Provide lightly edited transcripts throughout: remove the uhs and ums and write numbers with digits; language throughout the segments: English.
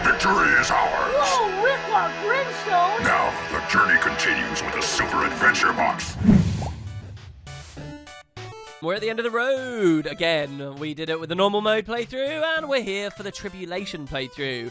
Victory is ours! Whoa, Ricklock Brimstone! Now, the journey continues with a Silver Adventure Box. We're at the end of the road again. We did it with the normal mode playthrough, and we're here for the Tribulation playthrough.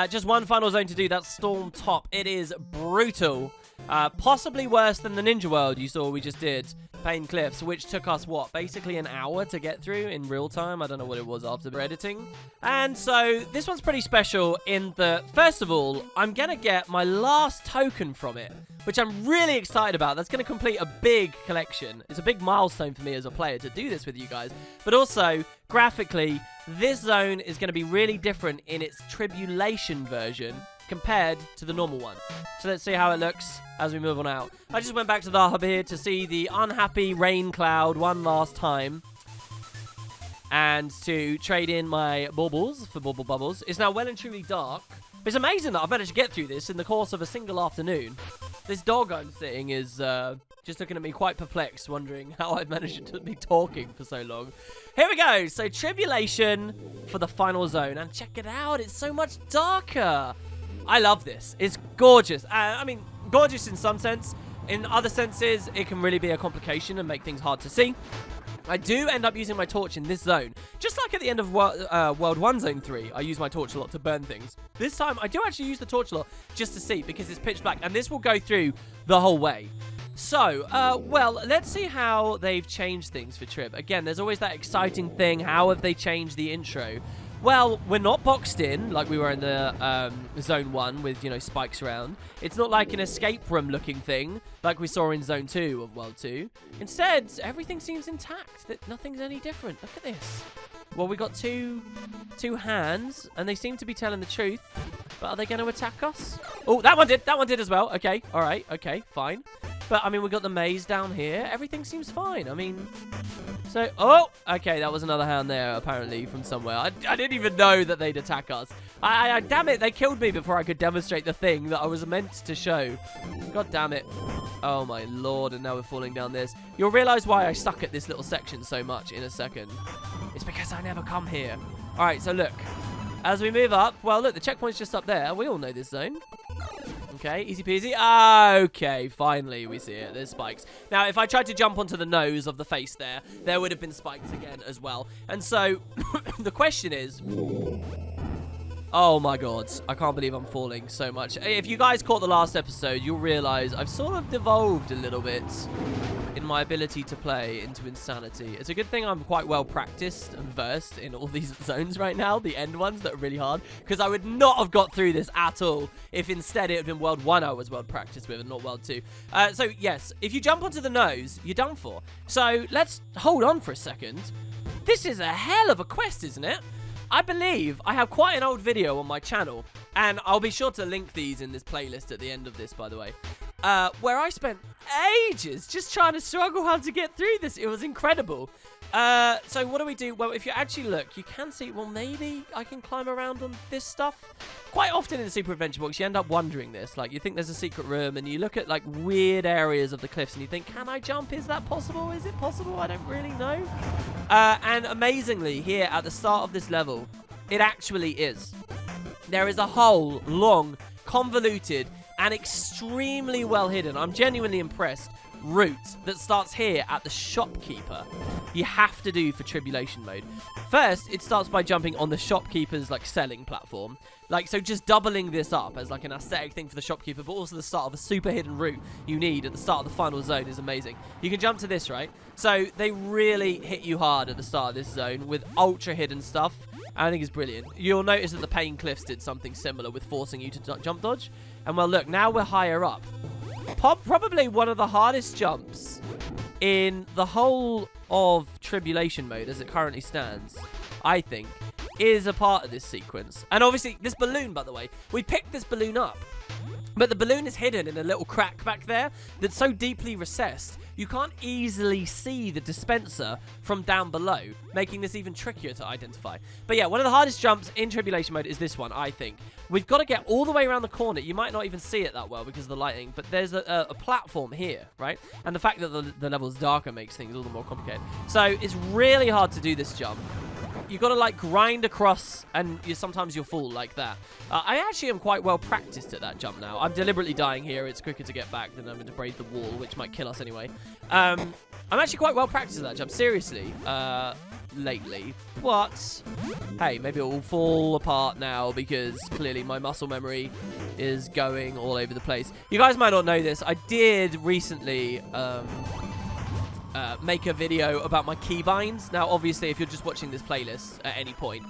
Just one final zone to do, that's Storm Top. It is brutal. Possibly worse than the Ninja World you saw we just did, Pain Cliffs, which took us, what, basically an hour to get through in real time? I don't know what it was after editing. And so this one's pretty special in that, first of all, I'm going to get my last token from it, which I'm really excited about. That's going to complete a big collection. It's a big milestone for me as a player to do this with you guys. But also, graphically, this zone is going to be really different in its Tribulation version compared to the normal one. So let's see how it looks as we move on out. I just went back to the hub here to see the unhappy rain cloud one last time, and to trade in my baubles for bauble bubbles. It's now well and truly dark. It's amazing that I've managed to get through this in the course of a single afternoon. This dog I'm sitting is just looking at me quite perplexed, wondering how I've managed to be talking for so long. Here we go. So Tribulation for the final zone. And check it out. It's so much darker. I love this. It's gorgeous. I mean, gorgeous in some sense. In other senses, it can really be a complication and make things hard to see. I do end up using my torch in this zone. Just like at the end of World 1 Zone 3, I use my torch a lot to burn things. This time, I do actually use the torch a lot just to see, because it's pitch black, and this will go through the whole way. So, well, let's see how they've changed things for Trib. Again, there's always that exciting thing. How have they changed the intro? Well, we're not boxed in like we were in the Zone 1 with, you know, spikes around. It's not like an escape room looking thing like we saw in Zone 2 of World 2. Instead, everything seems intact. That nothing's any different. Look at this. Well, we got two hands, and they seem to be telling the truth. But are they going to attack us? Oh, that one did. That one did as well. Okay. All right. Okay. Fine. But, I mean, we got the maze down here. Everything seems fine. I mean, so... Oh! Okay, that was another hand there, apparently, from somewhere. I didn't even know that they'd attack us. Damn it, they killed me before I could demonstrate the thing that I was meant to show. God damn it. Oh, my lord, and now we're falling down this. You'll realise why I suck at this little section so much in a second. It's because I never come here. All right, so look. As we move up... Well, look, the checkpoint's just up there. We all know this zone. Okay, easy peasy. Okay, finally we see it. There's spikes. Now, if I tried to jump onto the nose of the face there would have been spikes again as well. And so, the question is... Oh my god, I can't believe I'm falling so much. If you guys caught the last episode, you'll realize I've sort of devolved a little bit in my ability to play into insanity. It's a good thing I'm quite well practiced and versed in all these zones right now, the end ones that are really hard, because I would not have got through this at all if instead it had been World 1 I was well practiced with and not World 2. So yes, if you jump onto the nose, you're done for. So let's hold on for a second. This is a hell of a quest, isn't it? I believe I have quite an old video on my channel, and I'll be sure to link these in this playlist at the end of this, by the way, where I spent ages just trying to struggle how to get through this. It was incredible. So what do we do? Well, if you actually look, you can see, well, maybe I can climb around on this stuff. Quite often in the Super Adventure Box, you end up wondering this. Like, you think there's a secret room, and you look at, like, weird areas of the cliffs, and you think, can I jump? Is that possible? Is it possible? I don't really know. And amazingly, here at the start of this level, it actually is. There is a whole, long, convoluted, and extremely well hidden, I'm genuinely impressed, route that starts here at the shopkeeper. You have to do for Tribulation mode. First, it starts by jumping on the shopkeeper's like selling platform. Like, so just doubling this up as like an aesthetic thing for the shopkeeper, but also the start of a super hidden route you need at the start of the final zone is amazing. You can jump to this, right? So they really hit you hard at the start of this zone with ultra hidden stuff. I think it's brilliant. You'll notice that the Pain Cliffs did something similar with forcing you to jump dodge. And well, look, now we're higher up. Probably one of the hardest jumps in the whole of Tribulation mode as it currently stands, I think, is a part of this sequence. And obviously, this balloon, by the way, we picked this balloon up. But the balloon is hidden in a little crack back there that's so deeply recessed, you can't easily see the dispenser from down below, making this even trickier to identify. But yeah, one of the hardest jumps in Tribulation mode is this one, I think. We've got to get all the way around the corner. You might not even see it that well because of the lighting, but there's a platform here, right? And the fact that the level's darker makes things all the more complicated. So it's really hard to do this jump. you got to like grind across, and sometimes you'll fall like that. I actually am quite well practiced at that jump now. I'm deliberately dying here. It's quicker to get back than having to brave the wall, which might kill us anyway. I'm actually quite well practiced at that jump, seriously, lately. But, hey, maybe it will fall apart now because clearly my muscle memory is going all over the place. You guys might not know this. I did recently make a video about my keybinds. Now, obviously, if you're just watching this playlist at any point,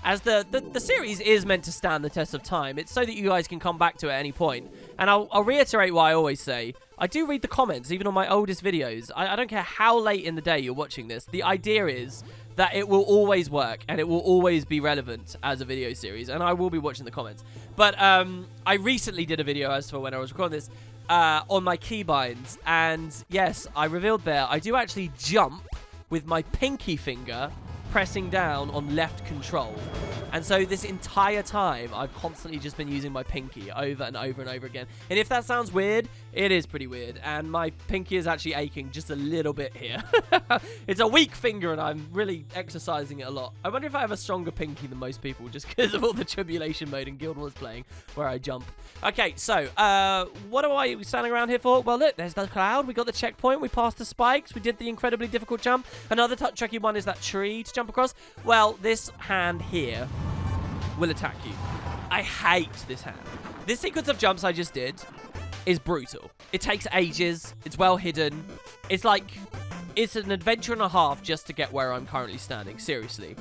as the series is meant to stand the test of time, it's so that you guys can come back to it at any point. And I'll reiterate what I always say. I do read the comments, even on my oldest videos. I don't care how late in the day you're watching this. The idea is that it will always work, and it will always be relevant as a video series, and I will be watching the comments. But I recently did a video, as for when I was recording this, on my keybinds, and yes, I revealed there, I do actually jump with my pinky finger pressing down on left control. And so this entire time, I've constantly just been using my pinky over and over and over again. And if that sounds weird, it is pretty weird. And my pinky is actually aching just a little bit here. It's a weak finger, and I'm really exercising it a lot. I wonder if I have a stronger pinky than most people, just because of all the Tribulation mode in Guild Wars playing, where I jump. Okay, so, what are we standing around here for? Well, look, there's the cloud. We got the checkpoint. We passed the spikes. We did the incredibly difficult jump. Another tricky one is that tree to jump across. Well, this hand here will attack you. I hate this hand. This sequence of jumps I just did is brutal. It takes ages. It's well hidden. It's like, it's an adventure and a half just to get where I'm currently standing. Seriously.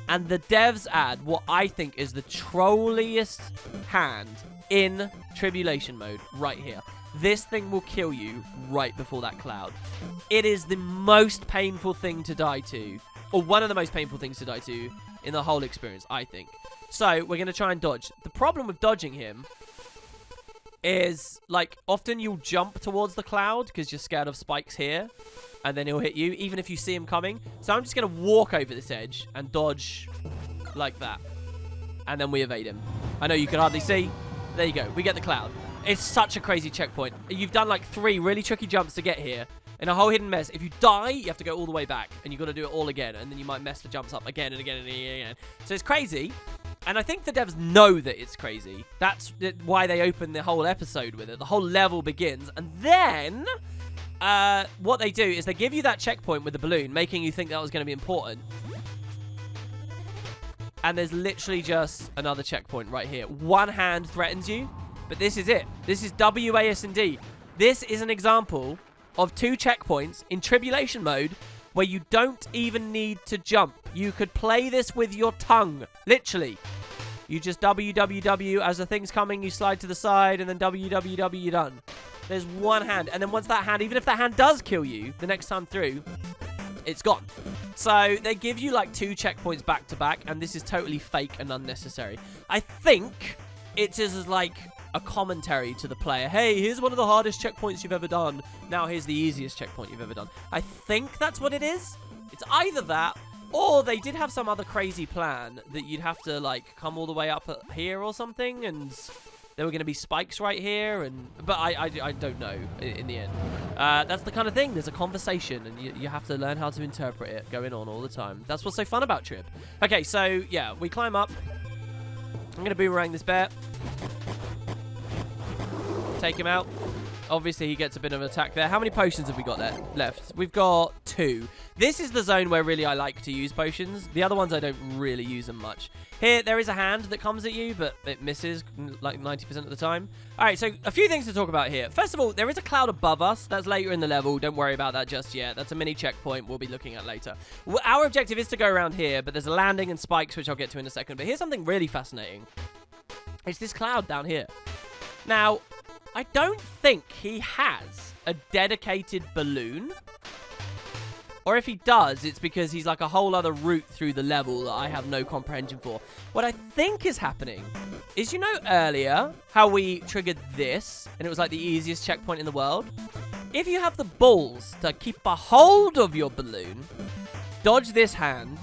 And the devs add what I think is the trolliest hand in Tribulation mode right here. This thing will kill you right before that cloud. It is the most painful thing to die to, or one of the most painful things to die to in the whole experience, I think. So, we're going to try and dodge. The problem with dodging him is, like, often you'll jump towards the cloud because you're scared of spikes here, and then he'll hit you, even if you see him coming. So, I'm just going to walk over this edge and dodge like that. And then we evade him. I know you can hardly see. There you go. We get the cloud. It's such a crazy checkpoint. You've done, like, 3 really tricky jumps to get here. In a whole hidden mess. If you die, you have to go all the way back. And you've got to do it all again. And then you might mess the jumps up again and again and again. So it's crazy. And I think the devs know that it's crazy. That's why they open the whole episode with it. The whole level begins. And then, what they do is they give you that checkpoint with the balloon, making you think that was going to be important. And there's literally just another checkpoint right here. One hand threatens you. But this is it. This is WASD. This is an example of 2 checkpoints in Tribulation mode where you don't even need to jump. You could play this with your tongue. Literally. You just WWW. As the thing's coming, you slide to the side, and then WWW, you're done. There's one hand. And then once that hand, even if that hand does kill you the next time through, it's gone. So they give you like 2 checkpoints back to back, and this is totally fake and unnecessary. I think it is as like a commentary to the player. Hey, here's one of the hardest checkpoints you've ever done. Now here's the easiest checkpoint you've ever done. I think that's what it is. It's either that, or they did have some other crazy plan that you'd have to like come all the way up here or something, and there were going to be spikes right here, but I don't know in the end. That's the kind of thing. There's a conversation, and you have to learn how to interpret it going on all the time. That's what's so fun about Trib. Okay, so yeah, we climb up. I'm going to boomerang this bear. Take him out. Obviously, he gets a bit of an attack there. How many potions have we got left? We've got 2. This is the zone where really I like to use potions. The other ones, I don't really use them much. Here, there is a hand that comes at you, but it misses like 90% of the time. All right, so a few things to talk about here. First of all, there is a cloud above us. That's later in the level. Don't worry about that just yet. That's a mini checkpoint we'll be looking at later. Our objective is to go around here, but there's a landing and spikes, which I'll get to in a second. But here's something really fascinating. It's this cloud down here. Now, I don't think he has a dedicated balloon. Or if he does, it's because he's like a whole other route through the level that I have no comprehension for. What I think is happening is, you know earlier how we triggered this, and it was like the easiest checkpoint in the world? If you have the balls to keep a hold of your balloon, dodge this hand,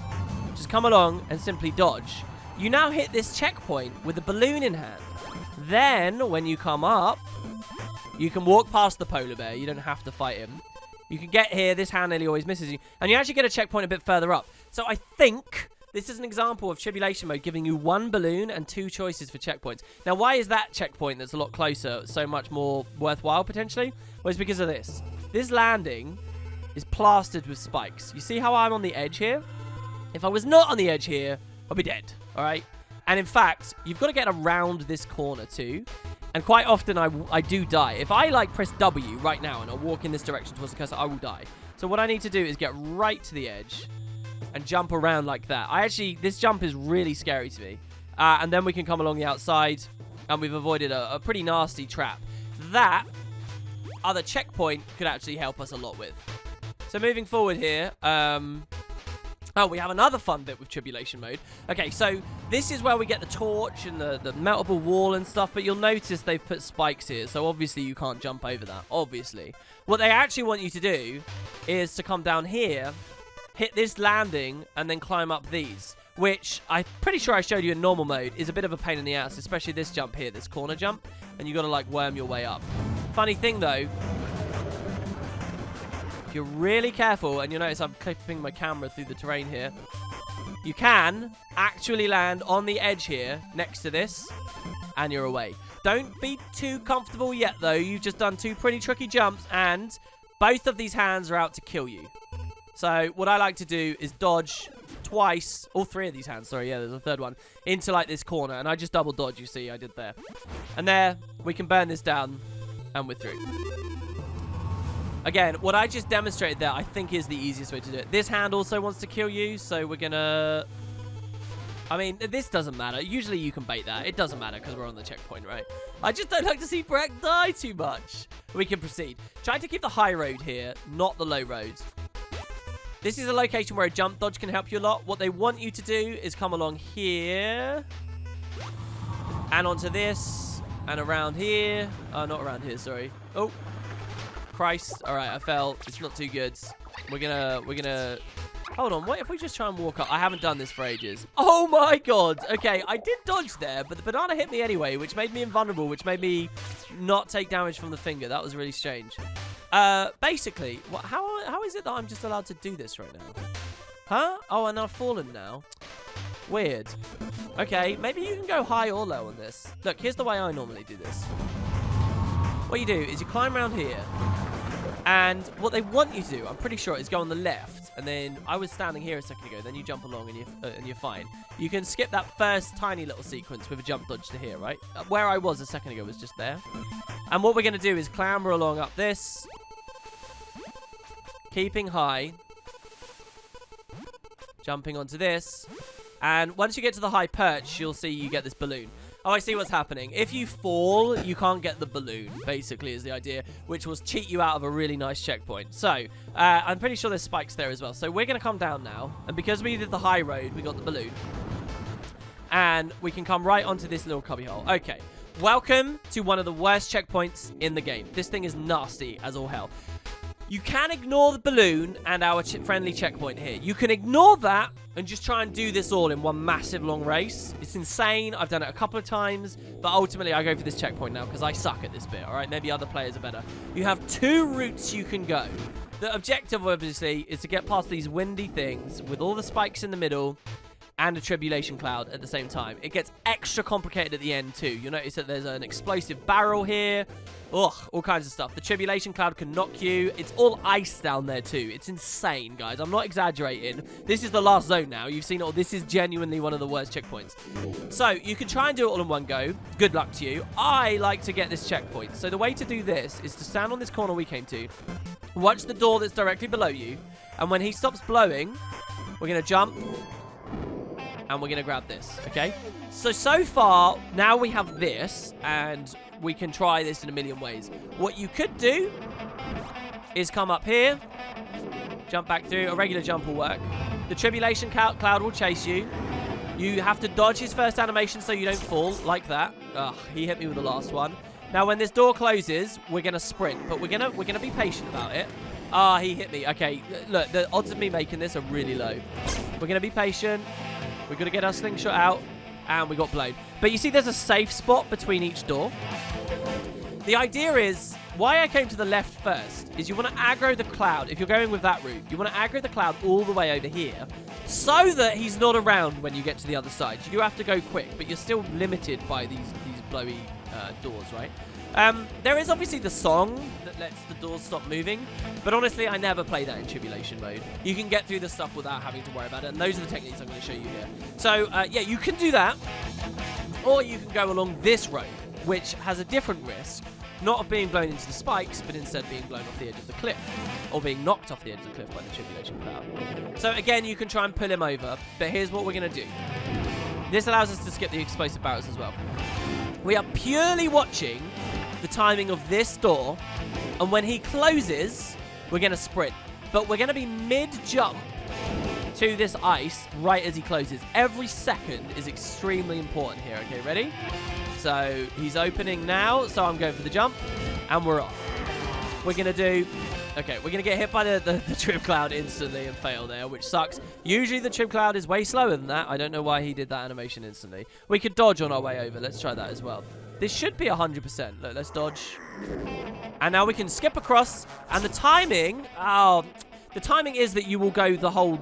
just come along and simply dodge. You now hit this checkpoint with the balloon in hand. Then, when you come up, you can walk past the polar bear. You don't have to fight him. You can get here. This hand nearly always misses you. And you actually get a checkpoint a bit further up. So I think this is an example of Tribulation mode giving you 1 balloon and 2 choices for checkpoints. Now, why is that checkpoint that's a lot closer so much more worthwhile, potentially? Well, it's because of this. This landing is plastered with spikes. You see how I'm on the edge here? If I was not on the edge here, I'd be dead, all right? And in fact, you've got to get around this corner too. And quite often, I do die. If I, like, press W right now and I walk in this direction towards the cursor, I will die. So what I need to do is get right to the edge and jump around like that. This jump is really scary to me. And then we can come along the outside, and we've avoided a pretty nasty trap. That other checkpoint could actually help us a lot with. So moving forward here, oh, we have another fun bit with Tribulation mode. Okay, so this is where we get the torch and the meltable wall and stuff, but you'll notice they've put spikes here, so obviously you can't jump over that, obviously. What they actually want you to do is to come down here, hit this landing, and then climb up these, which I'm pretty sure I showed you in normal mode is a bit of a pain in the ass, especially this jump here, this corner jump, and you got to, like, worm your way up. Funny thing, though, if you're really careful, and you'll notice I'm clipping my camera through the terrain here, you can actually land on the edge here next to this, and you're away. Don't be too comfortable yet, though. You've just done 2 pretty tricky jumps, and both of these hands are out to kill you. So what I like to do is dodge twice, all 3 of these hands, sorry, yeah, there's a third one, into, like, this corner, and I just double dodge, you see, I did there. And there, we can burn this down, and we're through. Again, what I just demonstrated there, I think is the easiest way to do it. This hand also wants to kill you, so we're gonna... I mean, this doesn't matter. Usually you can bait that. It doesn't matter because we're on the checkpoint, right? I just don't like to see Breck die too much. We can proceed. Try to keep the high road here, not the low road. This is a location where a jump dodge can help you a lot. What they want you to do is come along here. And onto this. And around here. Oh, not around here, sorry. Oh. Christ. All right, I fell. It's not too good. We're gonna... Hold on, what if we just try and walk up? I haven't done this for ages. Oh my god. Okay, I did dodge there, but the banana hit me anyway, which made me invulnerable, which made me not take damage from the finger. That was really strange. Basically, how is it that I'm just allowed to do this right now? Huh? Oh, and I've fallen now. Weird. Okay, maybe you can go high or low on this. Look, here's the way I normally do this. What you do is you climb around here, and what they want you to do, I'm pretty sure, is go on the left, and then I was standing here a second ago, then you jump along and you're fine. You can skip that first tiny little sequence with a jump dodge to here, right? Where I was a second ago was just there. And what we're going to do is clamber along up this, keeping high, jumping onto this, and once you get to the high perch, you'll see you get this balloon. Oh, I see what's happening. If you fall, you can't get the balloon, basically, is the idea, which will cheat you out of a really nice checkpoint. So, I'm pretty sure there's spikes there as well. So, we're going to come down now. And because we did the high road, we got the balloon. And we can come right onto this little cubbyhole. Okay. Welcome to one of the worst checkpoints in the game. This thing is nasty as all hell. You can ignore the balloon and our friendly checkpoint here. You can ignore that and just try and do this all in one massive long race. It's insane. I've done it a couple of times, but ultimately I go for this checkpoint now because I suck at this bit, all right? Maybe other players are better. You have 2 routes you can go. The objective, obviously, is to get past these windy things with all the spikes in the middle and a tribulation cloud at the same time. It gets extra complicated at the end too. You'll notice that there's an explosive barrel here. Ugh, all kinds of stuff. The tribulation cloud can knock you. It's all ice down there too. It's insane, guys. I'm not exaggerating. This is the last zone now. You've seen it all. This is genuinely one of the worst checkpoints. So you can try and do it all in one go. Good luck to you. I like to get this checkpoint. So the way to do this is to stand on this corner we came to. Watch the door that's directly below you. And when he stops blowing, we're going to jump. And we're going to grab this, okay? So far, now we have this, and we can try this in a million ways. What you could do is come up here, jump back through. A regular jump will work. The tribulation cloud will chase you. You have to dodge his first animation so you don't fall, like that. Ugh, he hit me with the last one. Now, when this door closes, we're going to sprint, but we're gonna be patient about it. Ah, he hit me. Okay, look, the odds of me making this are really low. We're going to be patient. We're going to get our slingshot out, and we got blown. But you see there's a safe spot between each door. The idea is, why I came to the left first, is you want to aggro the cloud. If you're going with that route, you want to aggro the cloud all the way over here, so that he's not around when you get to the other side. You do have to go quick, but you're still limited by these blowy doors, right? There is obviously the song that lets the doors stop moving, but honestly, I never play that in Tribulation mode. You can get through the stuff without having to worry about it, and those are the techniques I'm going to show you here. So, yeah, you can do that, or you can go along this road, which has a different risk, not of being blown into the spikes, but instead being blown off the edge of the cliff, or being knocked off the edge of the cliff by the Tribulation cloud. So, again, you can try and pull him over, but here's what we're going to do. This allows us to skip the explosive barrels as well. We are purely watching the timing of this door, and when he closes, we're going to sprint. But we're going to be mid-jump to this ice right as he closes. Every second is extremely important here. Okay, ready? So he's opening now, so I'm going for the jump, and we're off. We're going to do... Okay, we're going to get hit by the Trib Cloud instantly and fail there, which sucks. Usually the Trib Cloud is way slower than that. I don't know why he did that animation instantly. We could dodge on our way over. Let's try that as well. This should be 100%. Look, let's dodge. And now we can skip across. And the timing... Oh, the timing is that you will go the whole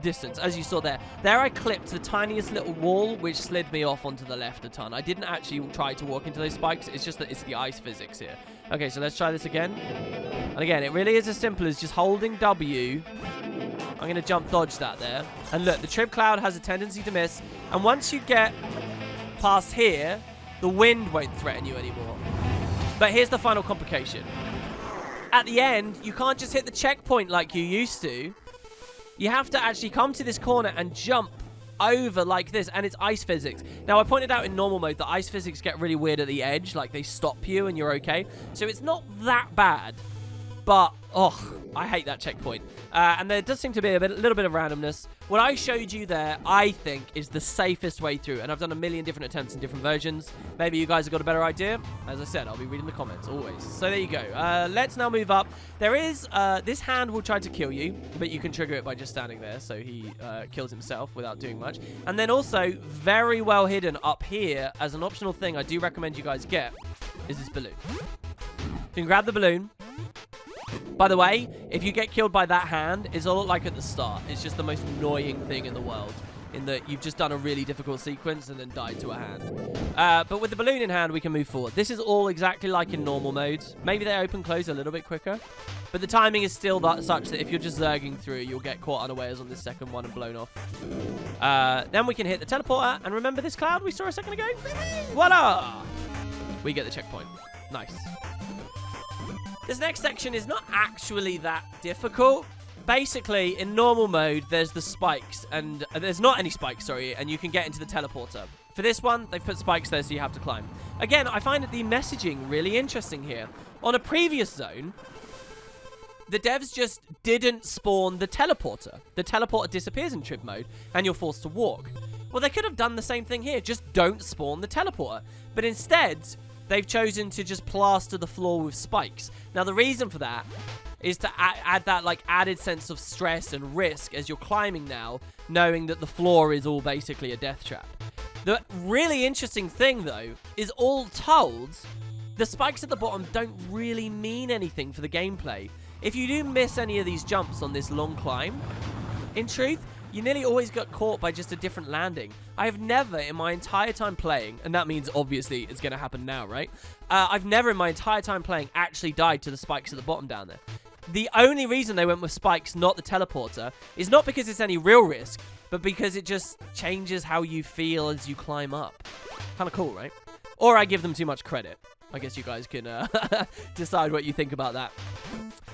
distance, as you saw there. There I clipped the tiniest little wall, which slid me off onto the left a ton. I didn't actually try to walk into those spikes. It's just that it's the ice physics here. Okay, so let's try this again. And again, it really is as simple as just holding W. I'm going to jump dodge that there. And look, the Trib Cloud has a tendency to miss. And once you get past here, the wind won't threaten you anymore. But here's the final complication. At the end, you can't just hit the checkpoint like you used to. You have to actually come to this corner and jump over like this, and it's ice physics. Now, I pointed out in normal mode that ice physics get really weird at the edge, like they stop you and you're okay. So it's not that bad, but, oh, I hate that checkpoint. And there does seem to be a little bit of randomness. What I showed you there, I think, is the safest way through, and I've done a million different attempts in different versions. Maybe you guys have got a better idea. As I said, I'll be reading the comments, always. So there you go. Let's now move up. There is, this hand will try to kill you, but you can trigger it by just standing there, so he kills himself without doing much. And then also, very well hidden up here, as an optional thing I do recommend you guys get, is this balloon. You can grab the balloon. By the way, if you get killed by that hand, it's all like at the start. It's just the most annoying thing in the world, in that you've just done a really difficult sequence and then died to a hand. But with the balloon in hand, we can move forward. This is all exactly like in normal mode. Maybe they open close a little bit quicker, but the timing is still such that if you're just zerging through, you'll get caught unawares on this second one and blown off. Then we can hit the teleporter, and remember this cloud we saw a second ago? Voila! We get the checkpoint. Nice. This next section is not actually that difficult. Basically, in normal mode, there's the spikes, and there's not any spikes, sorry, and you can get into the teleporter. For this one, they've put spikes there so you have to climb. Again, I find the messaging really interesting here. On a previous zone, the devs just didn't spawn the teleporter. The teleporter disappears in Trib mode, and you're forced to walk. Well, they could have done the same thing here. Just don't spawn the teleporter. But instead, they've chosen to just plaster the floor with spikes. Now, the reason for that is to add that like added sense of stress and risk as you're climbing now, knowing that the floor is all basically a death trap. The really interesting thing, though, is all told, the spikes at the bottom don't really mean anything for the gameplay. If you do miss any of these jumps on this long climb, in truth, you nearly always got caught by just a different landing. I have never in my entire time playing, and that means obviously it's going to happen now, right? I've never in my entire time playing actually died to the spikes at the bottom down there. The only reason they went with spikes, not the teleporter, is not because it's any real risk, but because it just changes how you feel as you climb up. Kind of cool, right? Or I give them too much credit. I guess you guys can decide what you think about that.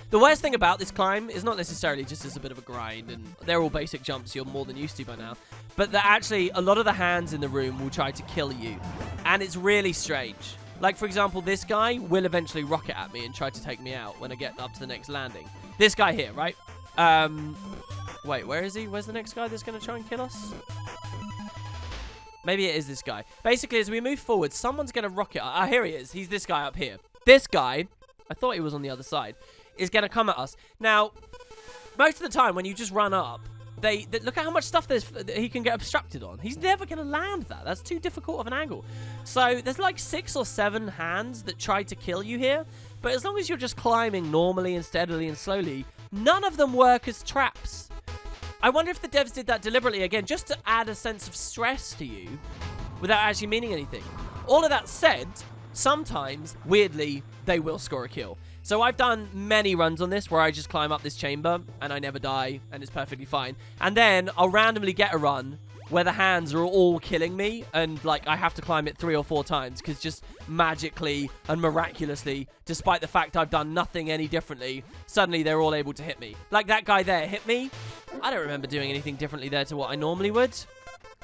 The worst thing about this climb is not necessarily just as a bit of a grind, and they're all basic jumps you're more than used to by now, but that actually a lot of the hands in the room will try to kill you, and it's really strange. Like, for example, this guy will eventually rocket at me and try to take me out when I get up to the next landing. This guy here, right? Wait, where is he? Where's the next guy that's going to try and kill us? Maybe it is this guy. Basically, as we move forward, someone's going to rocket. Ah, here he is. He's this guy up here. This guy, I thought he was on the other side, is going to come at us. Now, most of the time when you just run up, they look at how much stuff he can get obstructed on. He's never going to land that. That's too difficult of an angle. So there's like 6 or 7 hands that try to kill you here. But as long as you're just climbing normally and steadily and slowly, none of them work as traps. I wonder if the devs did that deliberately, again, just to add a sense of stress to you without actually meaning anything. All of that said, sometimes, weirdly, they will score a kill. So I've done many runs on this where I just climb up this chamber and I never die and it's perfectly fine. And then I'll randomly get a run where the hands are all killing me and like I have to climb it 3 or 4 times because just magically and miraculously, despite the fact I've done nothing any differently, suddenly they're all able to hit me. Like that guy there hit me. I don't remember doing anything differently there to what I normally would.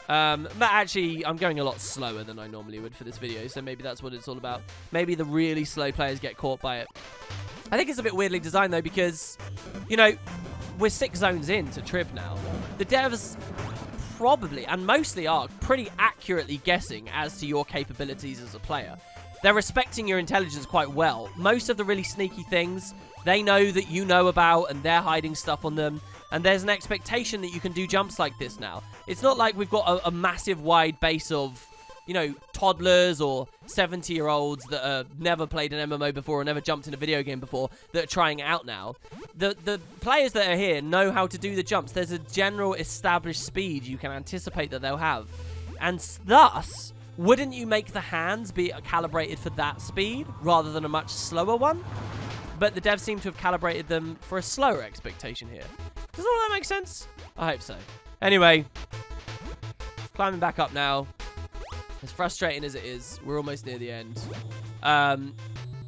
But actually, I'm going a lot slower than I normally would for this video, so maybe that's what it's all about. Maybe the really slow players get caught by it. I think it's a bit weirdly designed, though, because, you know, we're 6 zones into Trib now. The devs probably, and mostly are, pretty accurately guessing as to your capabilities as a player. They're respecting your intelligence quite well. Most of the really sneaky things, they know that you know about, and they're hiding stuff on them. And there's an expectation that you can do jumps like this now. It's not like we've got a massive wide base of, you know, toddlers or 70-year-olds that have never played an MMO before or never jumped in a video game before that are trying it out now. The players that are here know how to do the jumps. There's a general established speed you can anticipate that they'll have. And thus, wouldn't you make the hands be calibrated for that speed rather than a much slower one? But the devs seem to have calibrated them for a slower expectation here. Does all that make sense? I hope so. Anyway, climbing back up now. As frustrating as it is, we're almost near the end.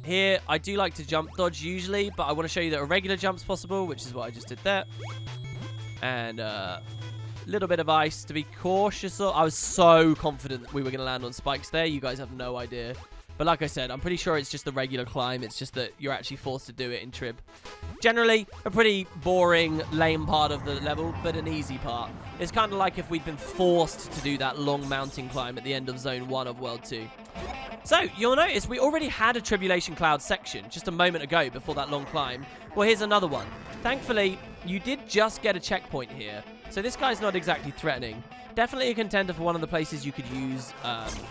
Here, I do like to jump dodge usually, but I want to show you that a regular jump's possible, which is what I just did there. And a little bit of ice to be cautious of. I was so confident that we were going to land on spikes there. You guys have no idea. But like I said, I'm pretty sure it's just the regular climb. It's just that you're actually forced to do it in Trib. Generally, a pretty boring, lame part of the level, but an easy part. It's kind of like if we'd been forced to do that long mountain climb at the end of Zone 1 of World 2. So, you'll notice we already had a Tribulation Cloud section just a moment ago before that long climb. Well, here's another one. Thankfully, you did just get a checkpoint here. So this guy's not exactly threatening. Definitely a contender for one of the places you could use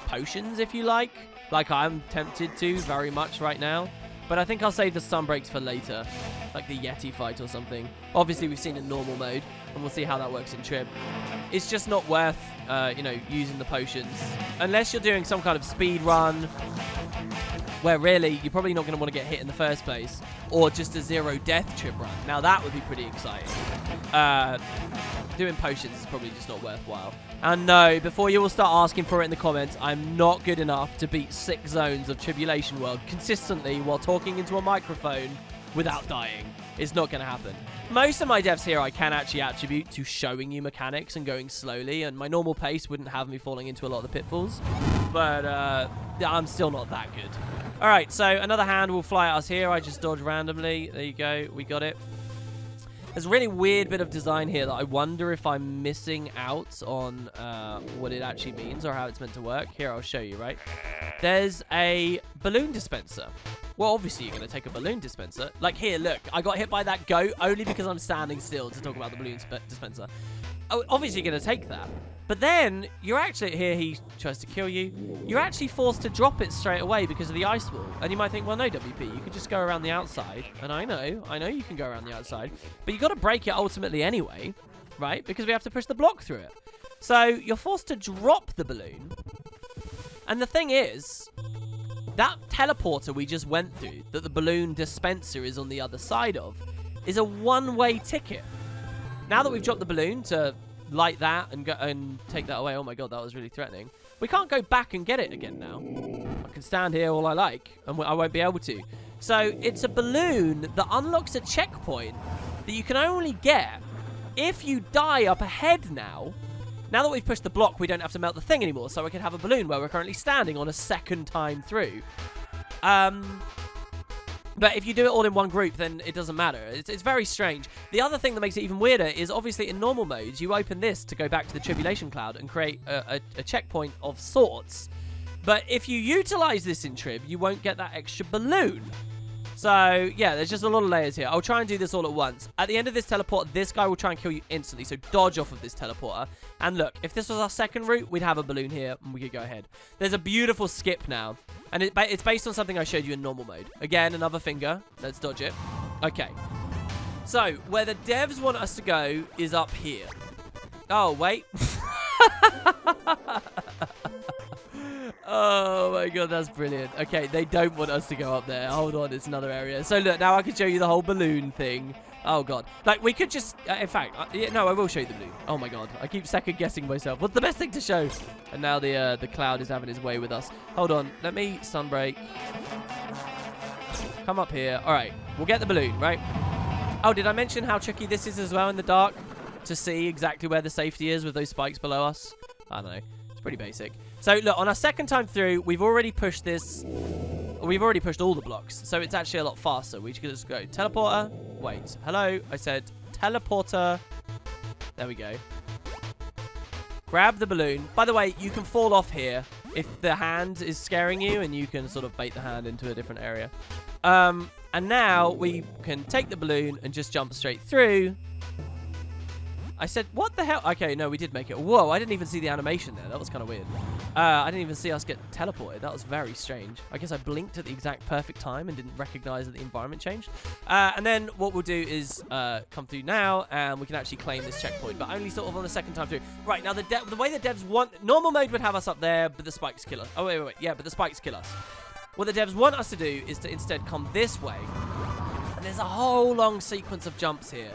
potions if you like. Like I'm tempted to very much right now. But I think I'll save the stun breaks for later. Like the Yeti fight or something. Obviously, we've seen in normal mode. And we'll see how that works in Trib. It's just not worth, you know, using the potions. Unless you're doing some kind of speed run. Where really, you're probably not going to want to get hit in the first place. Or just a 0 death Trib run. Now that would be pretty exciting. Doing potions is probably just not worthwhile. And no, before you all start asking for it in the comments, I'm not good enough to beat 6 zones of Tribulation World consistently while talking into a microphone without dying. It's not going to happen. Most of my devs here I can actually attribute to showing you mechanics and going slowly, and my normal pace wouldn't have me falling into a lot of the pitfalls. But I'm still not that good. All right, so another hand will fly at us here. I just dodge randomly. There you go. We got it. There's a really weird bit of design here that I wonder if I'm missing out on what it actually means or how it's meant to work. Here, I'll show you, right? There's a balloon dispenser. Well, obviously, you're going to take a balloon dispenser. Like, here, look. I got hit by that goat only because I'm standing still to talk about the balloon dispenser. Oh, obviously, you're going to take that. But then, you're actually... Here, he tries to kill you. You're actually forced to drop it straight away because of the ice wall. And you might think, well, no, WP, you can just go around the outside. And I know you can go around the outside. But you've got to break it ultimately anyway, right? Because we have to push the block through it. So, you're forced to drop the balloon. And the thing is... That teleporter we just went through, that the balloon dispenser is on the other side of, is a one-way ticket. Now that we've dropped the balloon to light that and go and take that away, oh my god, that was really threatening. We can't go back and get it again now. I can stand here all I like, and I won't be able to. So it's a balloon that unlocks a checkpoint that you can only get if you die up ahead now. Now that we've pushed the block, we don't have to melt the thing anymore, so we can have a balloon where we're currently standing on a second time through. But if you do it all in one group, then it doesn't matter. It's very strange. The other thing that makes it even weirder is obviously in normal modes, you open this to go back to the Tribulation Cloud and create a checkpoint of sorts. But if you utilize this in Trib, you won't get that extra balloon. So, yeah, there's just a lot of layers here. I'll try and do this all at once. At the end of this teleport, this guy will try and kill you instantly. So dodge off of this teleporter. And look, if this was our second route, we'd have a balloon here and we could go ahead. There's a beautiful skip now. And it's based on something I showed you in normal mode. Again, another finger. Let's dodge it. Okay. So, where the devs want us to go is up here. Oh, wait. Oh my god, that's brilliant. Okay, they don't want us to go up there. Hold on, it's another area. So look, now I can show you the whole balloon thing. Oh god. Like, we could just... in fact, no, I will show you the balloon. Oh my god, I keep second guessing myself. What's the best thing to show? And now the cloud is having his way with us. Hold on, let me sunbreak. Come up here. All right, we'll get the balloon, right? Oh, did I mention how tricky this is as well in the dark? To see exactly where the safety is with those spikes below us? I don't know. It's pretty basic. So, look, on our second time through, we've already pushed this. We've already pushed all the blocks. So, it's actually a lot faster. We should just go teleporter. Wait. Hello. I said teleporter. There we go. Grab the balloon. By the way, you can fall off here if the hand is scaring you, and you can sort of bait the hand into a different area. And now we can take the balloon and just jump straight through. I said, what the hell? Okay, no, we did make it. Whoa, I didn't even see the animation there. That was kind of weird. I didn't even see us get teleported. That was very strange. I guess I blinked at the exact perfect time and didn't recognize that the environment changed. And then what we'll do is come through now, and we can actually claim this checkpoint, but only sort of on the second time through. Right, now the way the devs want... Normal mode would have us up there, but the spikes kill us. Oh, wait. Yeah, but the spikes kill us. What the devs want us to do is to instead come this way. And there's a whole long sequence of jumps here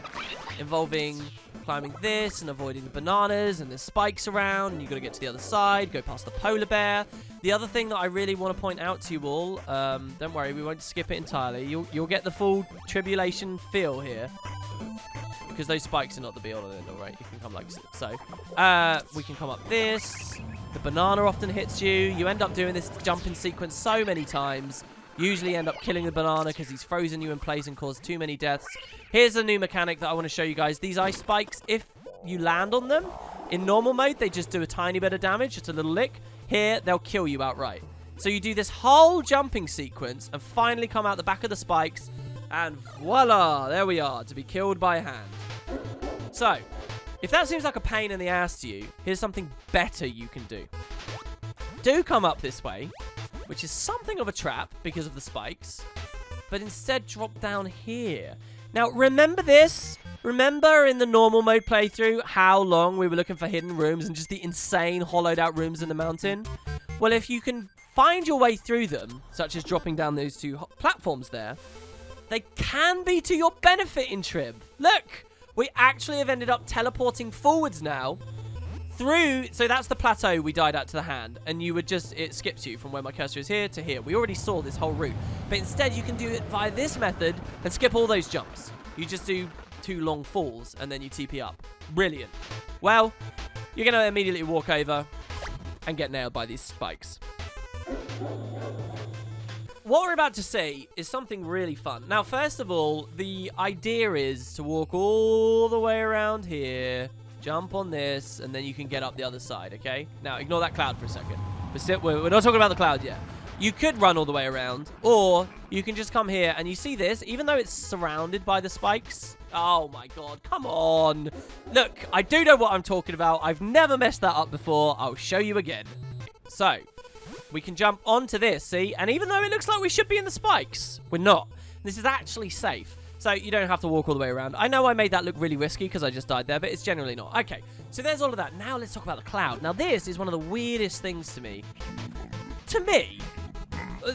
involving climbing this and avoiding the bananas, and there's spikes around, and you've got to get to the other side, go past the polar bear. The other thing that I really want to point out to you all, don't worry, we won't skip it entirely. You'll get the full Tribulation feel here, because those spikes are not the be-all and end-all, right? You can come like so. We can come up this. The banana often hits you. You end up doing this jumping sequence so many times. Usually end up killing the banana because he's frozen you in place and caused too many deaths. Here's a new mechanic that I want to show you guys. These ice spikes, if you land on them, in normal mode, they just do a tiny bit of damage, just a little lick. Here, they'll kill you outright. So you do this whole jumping sequence and finally come out the back of the spikes, and voila, there we are, to be killed by hand. So, if that seems like a pain in the ass to you, here's something better you can do. Do come up this way, which is something of a trap because of the spikes, but instead drop down here. Now, remember this? Remember in the normal mode playthrough how long we were looking for hidden rooms and just the insane hollowed out rooms in the mountain? Well, if you can find your way through them, such as dropping down those two platforms there, they can be to your benefit in Trib. Look, we actually have ended up teleporting forwards now through, so that's the plateau we died at to the hand, and you would just, it skips you from where my cursor is here to here. We already saw this whole route, but instead you can do it via this method and skip all those jumps. You just do 2 long falls and then you TP up. Brilliant. Well, you're going to immediately walk over and get nailed by these spikes. What we're about to see is something really fun. Now, first of all, the idea is to walk all the way around here, jump on this, and then you can get up the other side, okay? Now, ignore that cloud for a second. We're not talking about the cloud yet. You could run all the way around, or you can just come here, and you see this, even though it's surrounded by the spikes. Oh my god, come on. Look, I do know what I'm talking about. I've never messed that up before. I'll show you again. So, we can jump onto this, see? And even though it looks like we should be in the spikes, we're not. This is actually safe. So you don't have to walk all the way around. I know I made that look really risky because I just died there, but it's generally not. Okay, so there's all of that. Now let's talk about the cloud. Now this is one of the weirdest things to me.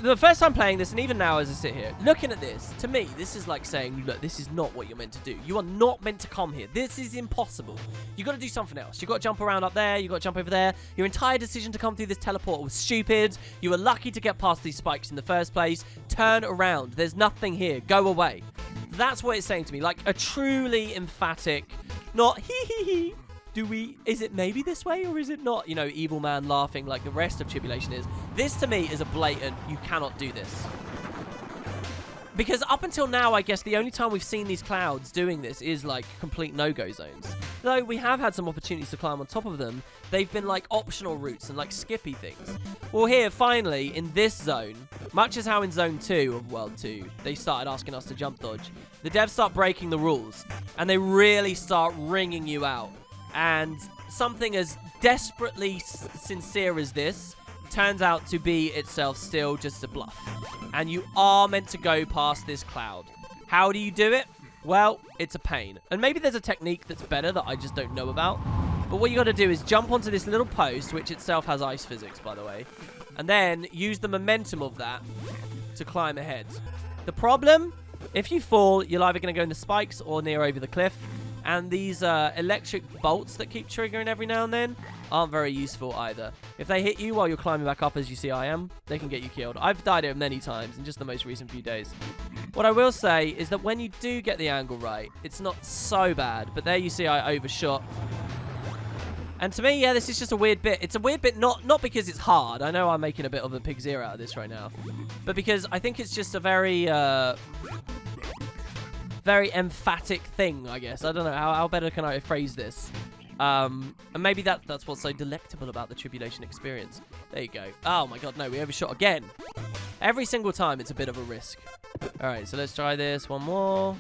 The first time playing this, and even now as I sit here, looking at this, to me, this is like saying, look, this is not what you're meant to do. You are not meant to come here. This is impossible. You've got to do something else. You've got to jump around up there. You've got to jump over there. Your entire decision to come through this teleport was stupid. You were lucky to get past these spikes in the first place. Turn around. There's nothing here. Go away. That's what it's saying to me. Like a truly emphatic, not hee. Is it maybe this way or is it not? You know, evil man laughing like the rest of Tribulation is. This to me is a blatant, you cannot do this. Because up until now, I guess the only time we've seen these clouds doing this is like complete no-go zones. Though we have had some opportunities to climb on top of them, they've been like optional routes and like skippy things. Well here, finally, in this zone, much as how in Zone 2 of World 2, they started asking us to jump dodge, the devs start breaking the rules and they really start ringing you out. And something as desperately sincere as this turns out to be itself still just a bluff. And you are meant to go past this cloud. How do you do it? well, it's a pain. And maybe there's a technique that's better that I just don't know about. But what you got to do is jump onto this little post, which itself has ice physics, by the way, and then use the momentum of that to climb ahead. The problem, if you fall, you're either going to go in the spikes or near over the cliff. And these electric bolts that keep triggering every now and then aren't very useful either. If they hit you while you're climbing back up, as you see I am, they can get you killed. I've died here many times in just the most recent few days. What I will say is that when you do get the angle right, it's not so bad. But there you see I overshot. And to me, yeah, this is just a weird bit. It's a weird bit not because it's hard. I know I'm making a bit of a pig's ear out of this right now. But because I think it's just a very emphatic thing, I guess. I don't know. How better can I phrase this? And maybe that's what's so delectable about the Tribulation experience. There you go. Oh my god, no, we overshot again. Every single time, it's a bit of a risk. Alright, so let's try this one more.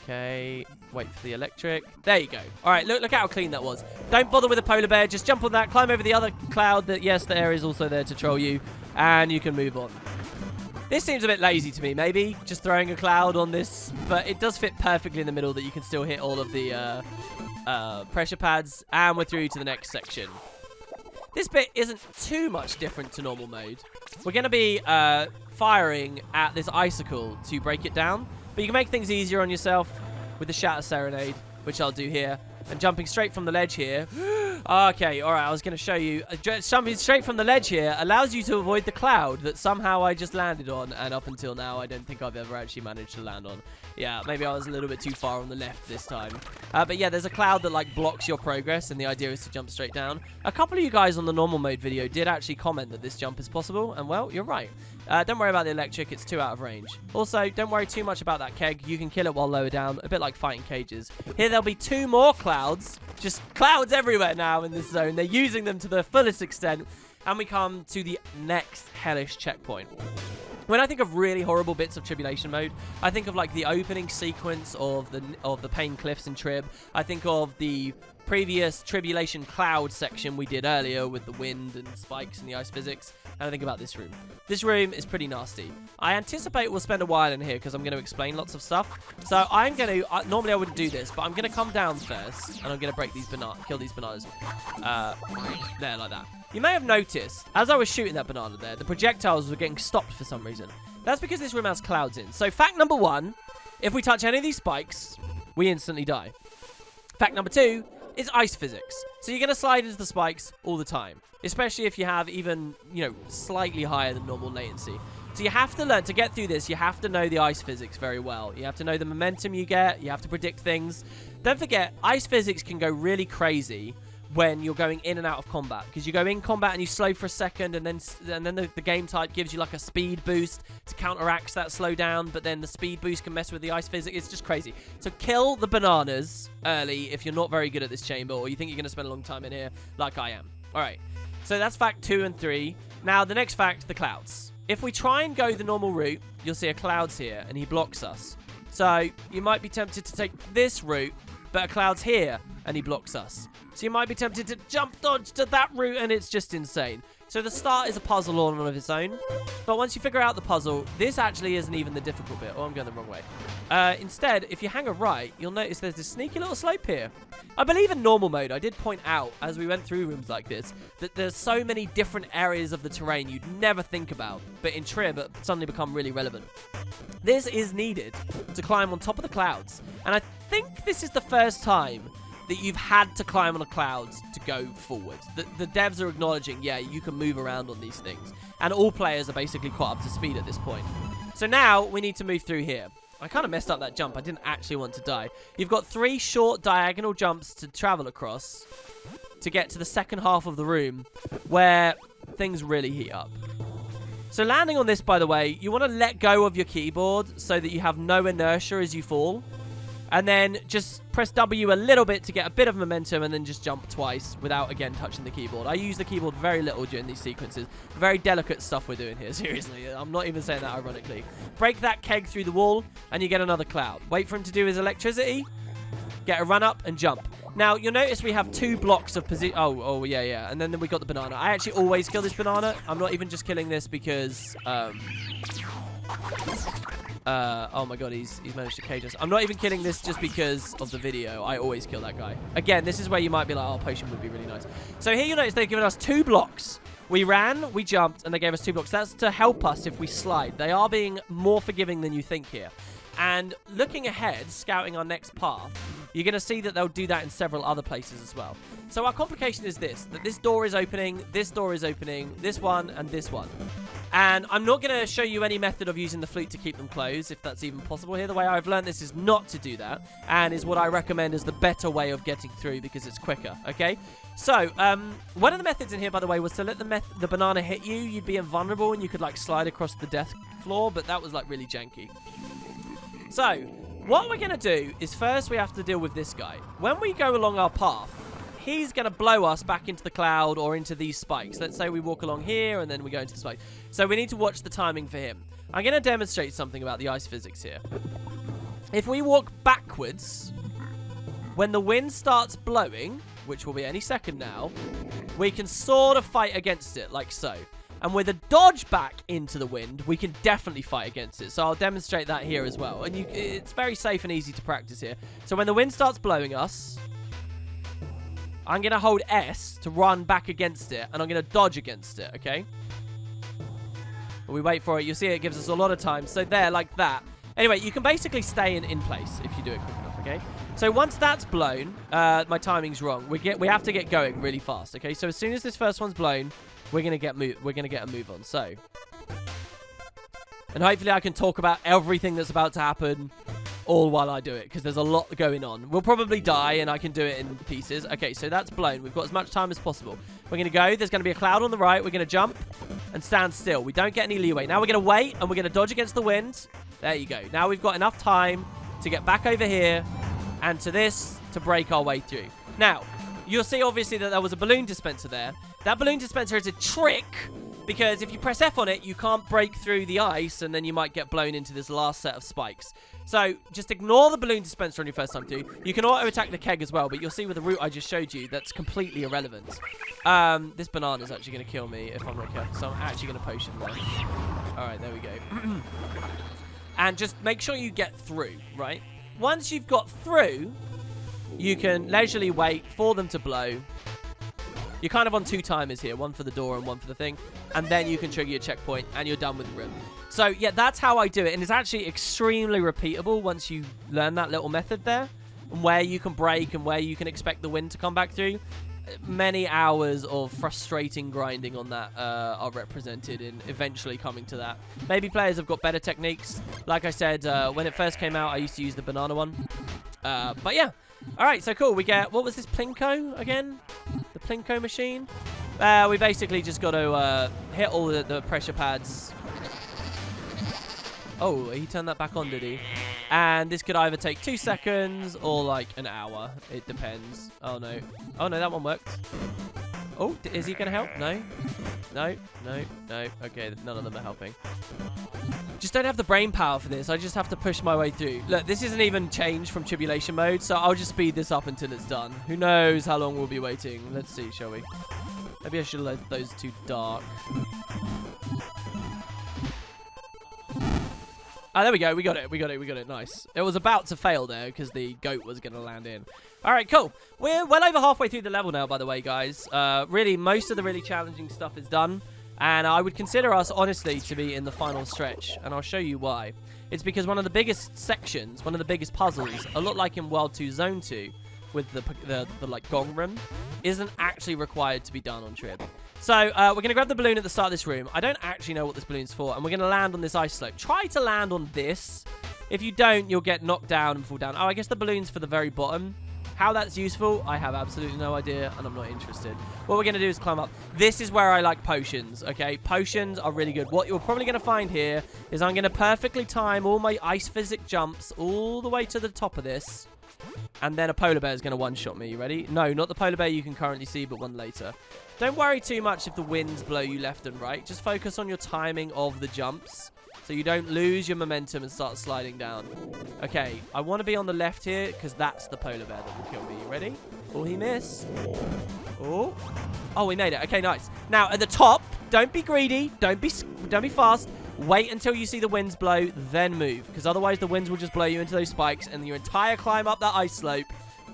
Okay, wait for the electric. There you go. Alright, look how clean that was. Don't bother with a polar bear. Just jump on that, climb over the other cloud that, yes, the air is also there to troll you. And you can move on. This seems a bit lazy to me, maybe, just throwing a cloud on this, but it does fit perfectly in the middle that you can still hit all of the pressure pads, and we're through to the next section. This bit isn't too much different to normal mode. We're going to be firing at this icicle to break it down, but you can make things easier on yourself with the Shatter Serenade, which I'll do here, and jumping straight from the ledge here. Okay, alright, I was going to show you. Jumping straight from the ledge here allows you to avoid the cloud that somehow I just landed on, and up until now, I don't think I've ever actually managed to land on. Yeah, maybe I was a little bit too far on the left this time. But yeah, there's a cloud that, like, blocks your progress, and the idea is to jump straight down. A couple of you guys on the normal mode video did actually comment that this jump is possible, and, well, you're right. Don't worry about the electric, it's too out of range. Also, don't worry too much about that keg. You can kill it while lower down, a bit like fighting cages. Here there'll be 2 more clouds. Just clouds everywhere now in this zone. They're using them to the fullest extent. And we come to the next hellish checkpoint. When I think of really horrible bits of Tribulation mode, I think of like the opening sequence of the Pain Cliffs in Trib. I think of the previous Tribulation cloud section we did earlier with the wind and spikes and the ice physics. And I think about this room. This room is pretty nasty. I anticipate we'll spend a while in here because I'm going to explain lots of stuff. So I'm going to, normally I wouldn't do this, but I'm going to come down first and I'm going to break these kill these bananas. There, like that. You may have noticed, as I was shooting that banana there, the projectiles were getting stopped for some reason. That's because this room has clouds in. So fact number 1, if we touch any of these spikes, we instantly die. Fact number 2 is ice physics. So you're going to slide into the spikes all the time, especially if you have even, slightly higher than normal latency. So you have to learn, to get through this, you have to know the ice physics very well. You have to know the momentum you get. You have to predict things. Don't forget, ice physics can go really crazy when you're going in and out of combat, because you go in combat and you slow for a second, and then the game type gives you like a speed boost to counteract that slowdown, but then the speed boost can mess with the ice physics. It's just crazy. So kill the bananas early if you're not very good at this chamber, or you think you're going to spend a long time in here like I am. Alright, so that's fact 2 and 3. Now the next fact, the clouds. If we try and go the normal route, you'll see a cloud's here and he blocks us. So you might be tempted to take this route, but a cloud's here and he blocks us. So you might be tempted to jump dodge to that route, and it's just insane. So the start is a puzzle all on its own. But once you figure out the puzzle, this actually isn't even the difficult bit. Oh, I'm going the wrong way. Instead, if you hang a right, you'll notice there's this sneaky little slope here. I believe in normal mode, I did point out, as we went through rooms like this, that there's so many different areas of the terrain you'd never think about. But in Trib, it suddenly become really relevant. This is needed to climb on top of the clouds. And I think this is the first time that you've had to climb on the clouds to go forward. The devs are acknowledging, yeah, you can move around on these things. And all players are basically caught up to speed at this point. So now we need to move through here. I kind of messed up that jump. I didn't actually want to die. You've got 3 short diagonal jumps to travel across to get to the second half of the room where things really heat up. So landing on this, by the way, you want to let go of your keyboard so that you have no inertia as you fall. And then just press W a little bit to get a bit of momentum, and then just jump twice without, again, touching the keyboard. I use the keyboard very little during these sequences. Very delicate stuff we're doing here, seriously. I'm not even saying that ironically. Break that keg through the wall, and you get another cloud. Wait for him to do his electricity. Get a run up and jump. Now, you'll notice we have 2 blocks of position. Oh, yeah. And then we got the banana. I actually always kill this banana. I'm not even just killing this because, Oh my god, he's managed to cage us. I'm not even killing this just because of the video. I always kill that guy. Again, this is where you might be like, oh, potion would be really nice. So here you notice they've given us 2 blocks. We ran, we jumped, and they gave us 2 blocks. That's to help us if we slide. They are being more forgiving than you think here. And looking ahead, scouting our next path, you're going to see that they'll do that in several other places as well. So our complication is this, that this door is opening, this one, and this one. And I'm not going to show you any method of using the flute to keep them closed, if that's even possible here. The way I've learned this is not to do that, and is what I recommend as the better way of getting through because it's quicker, okay? So, one of the methods in here, by the way, was to let the banana hit you. You'd be invulnerable, and you could, like, slide across the death floor, but that was, like, really janky. So, what we're going to do is first we have to deal with this guy. When we go along our path, he's going to blow us back into the cloud or into these spikes. Let's say we walk along here and then we go into the spikes. So we need to watch the timing for him. I'm going to demonstrate something about the ice physics here. If we walk backwards, when the wind starts blowing, which will be any second now, we can sort of fight against it, like so. And with a dodge back into the wind, we can definitely fight against it. So I'll demonstrate that here as well. And it's very safe and easy to practice here. So when the wind starts blowing us, I'm going to hold S to run back against it. And I'm going to dodge against it, okay? We wait for it. You'll see it gives us a lot of time. So there, like that. Anyway, you can basically stay in place if you do it quick enough, okay? So once that's blown, my timing's wrong. We have to get going really fast, okay? So as soon as this first one's blown, we're gonna get a move on. So, and hopefully I can talk about everything that's about to happen all while I do it, because there's a lot going on. We'll probably die, and I can do it in pieces. Okay, so that's blown. We've got as much time as possible. We're gonna go. There's gonna be a cloud on the right. We're gonna jump and stand still. We don't get any leeway. Now we're gonna wait, and we're gonna dodge against the wind. There you go. Now we've got enough time to get back over here and to this to break our way through. Now, you'll see obviously that there was a balloon dispenser there. That balloon dispenser is a trick because if you press F on it, you can't break through the ice and then you might get blown into this last set of spikes. So just ignore the balloon dispenser on your first time through. You can auto-attack the keg as well, but you'll see with the route I just showed you, that's completely irrelevant. This banana's actually going to kill me if I'm not careful, so I'm actually going to potion there. Alright, there we go. And just make sure you get through, right? Once you've got through, you can leisurely wait for them to blow. You're kind of on 2 timers here, one for the door and one for the thing. And then you can trigger your checkpoint and you're done with the room. So, yeah, that's how I do it. And it's actually extremely repeatable once you learn that little method there. And where you can break and where you can expect the wind to come back through. Many hours of frustrating grinding on that are represented in eventually coming to that. Maybe players have got better techniques. Like I said, when it first came out, I used to use the banana one. But yeah. Alright, so cool. We get, what was this, Plinko again? The Plinko Machine? We basically just got to hit all the pressure pads. Oh, he turned that back on, did he? And this could either take 2 seconds or like an hour. It depends. Oh, no. Oh, no, that one worked. Oh, is he going to help? No. No, no, no. Okay, none of them are helping. Just don't have the brain power for this. I just have to push my way through. Look, this isn't even changed from Tribulation mode, so I'll just speed this up until it's done. Who knows how long we'll be waiting. Let's see, shall we? Maybe I should have let those 2 dark. Ah, there we go. We got it. We got it. We got it. Nice. It was about to fail there because the goat was going to land in. All right, cool. We're well over halfway through the level now, by the way, guys. Really, most of the really challenging stuff is done. And I would consider us, honestly, to be in the final stretch. And I'll show you why. It's because one of the biggest sections, one of the biggest puzzles, a lot like in World 2 Zone 2, with the like gong room, isn't actually required to be done on Trib. So we're going to grab the balloon at the start of this room. I don't actually know what this balloon's for. And we're going to land on this ice slope. Try to land on this. If you don't, you'll get knocked down and fall down. Oh, I guess the balloon's for the very bottom. How that's useful, I have absolutely no idea, and I'm not interested. What we're going to do is climb up. This is where I like potions, okay? Potions are really good. What you're probably going to find here is I'm going to perfectly time all my ice physic jumps all the way to the top of this. And then a polar bear is going to one-shot me. You ready? No, not the polar bear you can currently see, but one later. Don't worry too much if the winds blow you left and right. Just focus on your timing of the jumps so you don't lose your momentum and start sliding down. Okay, I want to be on the left here because that's the polar bear that will kill me. You ready? Oh, he missed. Oh, we made it. Okay, nice. Now, at the top, don't be greedy. Don't be fast. Wait until you see the winds blow, then move. Because otherwise the winds will just blow you into those spikes, and your entire climb up that ice slope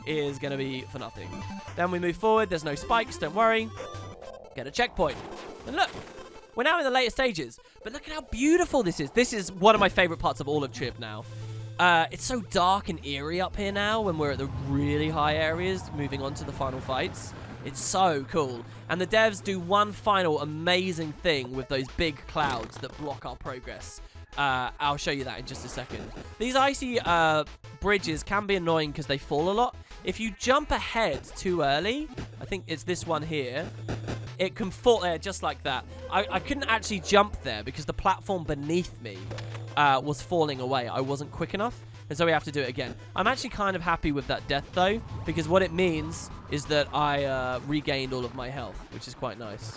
is going to be for nothing. Then we move forward. There's no spikes. Don't worry. Get a checkpoint. And look, we're now in the later stages. But look at how beautiful this is. This is one of my favorite parts of all of Trib now. It's so dark and eerie up here now when we're at the really high areas, moving on to the final fights. It's so cool. And the devs do one final amazing thing with those big clouds that block our progress. I'll show you that in just a second. These icy bridges can be annoying because they fall a lot. If you jump ahead too early, I think it's this one here, it can fall there just like that. I couldn't actually jump there because the platform beneath me was falling away. I wasn't quick enough, and so we have to do it again. I'm actually kind of happy with that death, though, because what it means is that I regained all of my health, which is quite nice.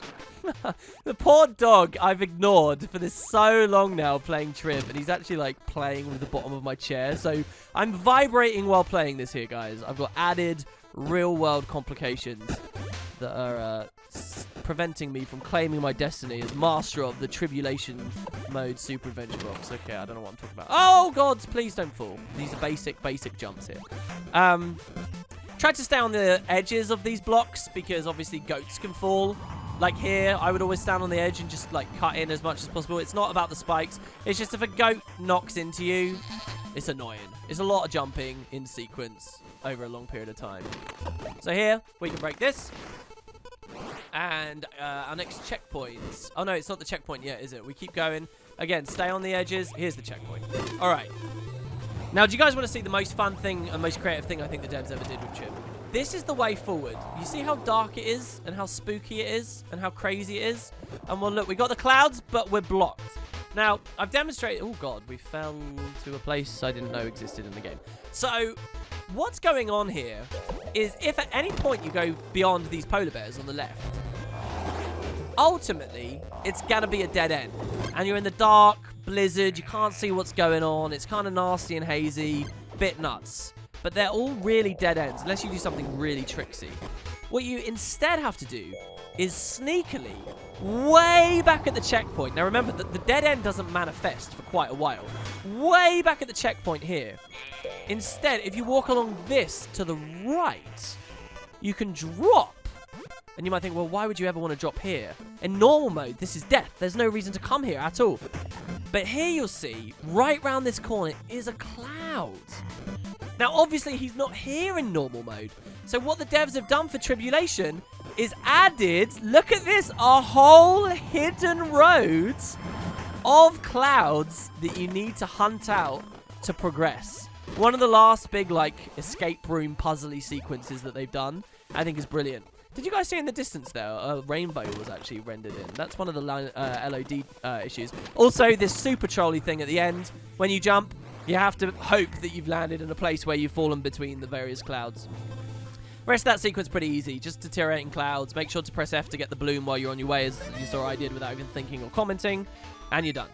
The poor dog I've ignored for this so long now playing Trib, and he's actually, like, playing with the bottom of my chair, so I'm vibrating while playing this here, guys. I've got added real-world complications that are preventing me from claiming my destiny as master of the Tribulation mode Super Adventure Box. Okay, I don't know what I'm talking about. Oh, gods, please don't fall. These are basic jumps here. Try to stay on the edges of these blocks because obviously goats can fall. Like here, I would always stand on the edge and just like cut in as much as possible. It's not about the spikes. It's just if a goat knocks into you, it's annoying. It's a lot of jumping in sequence over a long period of time. So here, we can break this. And our next checkpoint. Oh, no, it's not the checkpoint yet, is it? We keep going. Again, stay on the edges. Here's the checkpoint. All right. Now, do you guys want to see the most fun thing and most creative thing I think the devs ever did with Trib? This is the way forward. You see how dark it is and how spooky it is and how crazy it is? And well, look, we got the clouds, but we're blocked. Now, I've demonstrated... Oh, God, we fell to a place I didn't know existed in the game. So, what's going on here is if at any point you go beyond these polar bears on the left, ultimately, it's going to be a dead end. And you're in the dark, blizzard, you can't see what's going on, it's kind of nasty and hazy, bit nuts. But they're all really dead ends, unless you do something really tricksy. What you instead have to do is sneakily, way back at the checkpoint. Now remember that the dead end doesn't manifest for quite a while. Way back at the checkpoint here. Instead, if you walk along this to the right, you can drop. And you might think, well, why would you ever want to drop here? In normal mode, this is death. There's no reason to come here at all. But here you'll see, right round this corner is a cloud. Now, obviously, he's not here in normal mode. So what the devs have done for Tribulation is added, look at this, a whole hidden road of clouds that you need to hunt out to progress. One of the last big, like, escape room puzzly sequences that they've done, I think is brilliant. Did you guys see in the distance there? A rainbow was actually rendered in. That's one of the LOD issues. Also, this super trolly thing at the end. When you jump, you have to hope that you've landed in a place where you've fallen between the various clouds. Rest of that sequence pretty easy. Just deteriorating clouds. Make sure to press F to get the bloom while you're on your way, as you saw I did without even thinking or commenting. And you're done.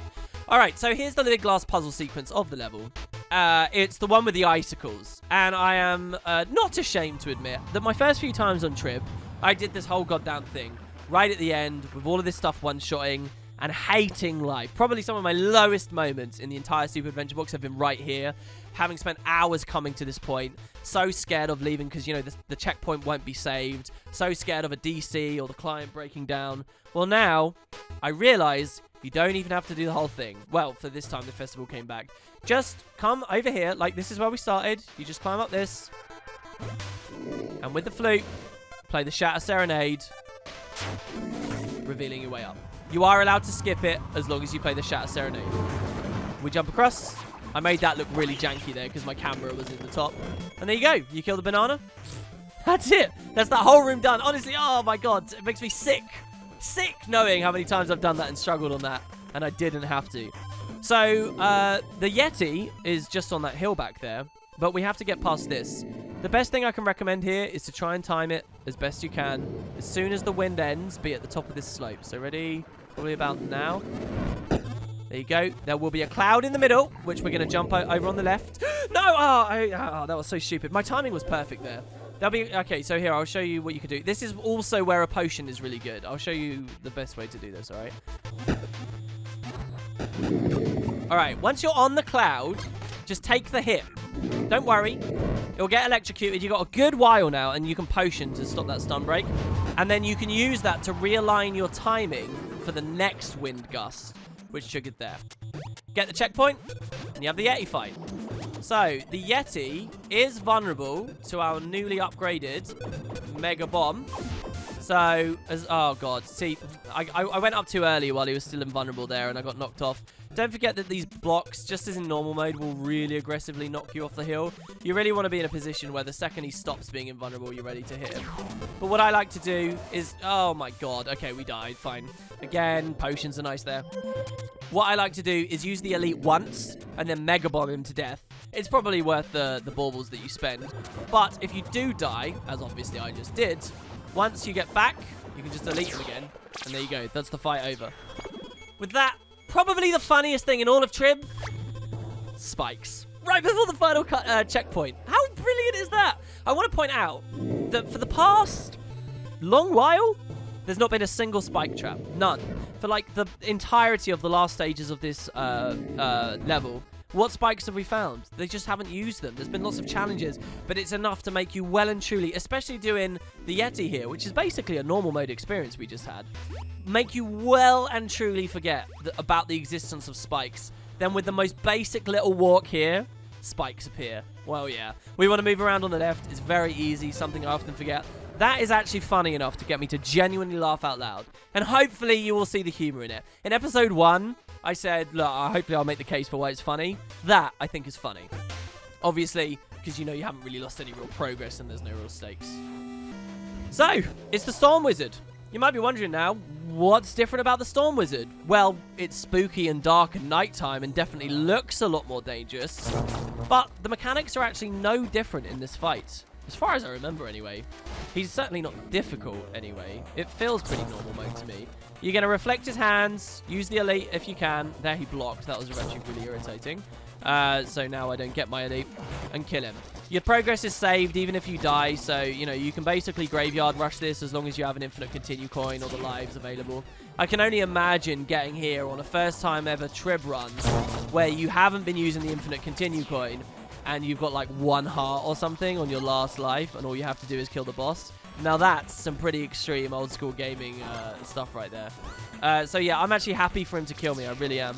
Alright, so here's the big last puzzle sequence of the level. It's the one with the icicles. And I am not ashamed to admit that my first few times on Trib, I did this whole goddamn thing right at the end with all of this stuff one-shotting and hating life. Probably some of my lowest moments in the entire Super Adventure Box have been right here, having spent hours coming to this point, so scared of leaving because, you know, the checkpoint won't be saved, so scared of a DC or the client breaking down. Well, now, I realize you don't even have to do the whole thing. Well, for this time, the festival came back. Just come over here, like this is where we started. You just climb up this, and with the flute, play the Shatter Serenade, revealing your way up. You are allowed to skip it as long as you play the Shatter Serenade. We jump across. I made that look really janky there because my camera was in the top. And there you go. You kill the banana. That's it. That's that whole room done. Honestly, oh my god. It makes me sick. Sick knowing how many times I've done that and struggled on that. And I didn't have to. So, the Yeti is just on that hill back there. But we have to get past this. The best thing I can recommend here is to try and time it as best you can. As soon as the wind ends, be at the top of this slope. So ready? Probably about now. There you go. There will be a cloud in the middle, which we're going to jump over on the left. No! Oh, that was so stupid. My timing was perfect there. That'll be... Okay, so here, I'll show you what you can do. This is also where a potion is really good. I'll show you the best way to do this, all right? All right, once you're on the cloud, just take the hit. Don't worry. It'll get electrocuted. You've got a good while now, and you can potion to stop that stun break. And then you can use that to realign your timing for the next wind gust, which triggered there. Get the checkpoint, and you have the Yeti fight. So, the Yeti is vulnerable to our newly upgraded Mega Bomb. So, oh god, see, I went up too early while he was still invulnerable there, and I got knocked off. Don't forget that these blocks, just as in normal mode, will really aggressively knock you off the hill. You really want to be in a position where the second he stops being invulnerable, you're ready to hit him. But what I like to do is... Oh my god. Okay, we died. Fine. Again, potions are nice there. What I like to do is use the elite once and then Mega Bomb him to death. It's probably worth the baubles that you spend. But if you do die, as obviously I just did, once you get back, you can just elite him again. And there you go. That's the fight over. With that... Probably the funniest thing in all of Trib, spikes. Right before the final checkpoint. How brilliant is that? I want to point out that for the past long while, there's not been a single spike trap. None. For like the entirety of the last stages of this level, what spikes have we found? They just haven't used them. There's been lots of challenges, but it's enough to make you well and truly, especially doing the Yeti here, which is basically a normal mode experience we just had, make you well and truly forget about the existence of spikes. Then with the most basic little walk here, spikes appear. Well, yeah. We want to move around on the left. It's very easy, something I often forget. That is actually funny enough to get me to genuinely laugh out loud. And hopefully you will see the humor in it. In episode 1, I said, look, hopefully I'll make the case for why it's funny. That, I think, is funny. Obviously, because you know you haven't really lost any real progress and there's no real stakes. So, it's the Storm Wizard. You might be wondering now, what's different about the Storm Wizard? Well, it's spooky and dark and nighttime and definitely looks a lot more dangerous. But the mechanics are actually no different in this fight. As far as I remember, anyway. He's certainly not difficult, anyway. It feels pretty normal mode to me. You're going to reflect his hands, use the elite if you can. There, he blocked. That was actually really irritating. So now I don't get my elite and kill him. Your progress is saved even if you die, so, you know, you can basically graveyard rush this as long as you have an infinite continue coin or the lives available. I can only imagine getting here on a first time ever Trib run where you haven't been using the infinite continue coin and you've got like 1 heart or something on your last life and all you have to do is kill the boss. Now that's some pretty extreme old school gaming stuff right there. So yeah, I'm actually happy for him to kill me. I really am.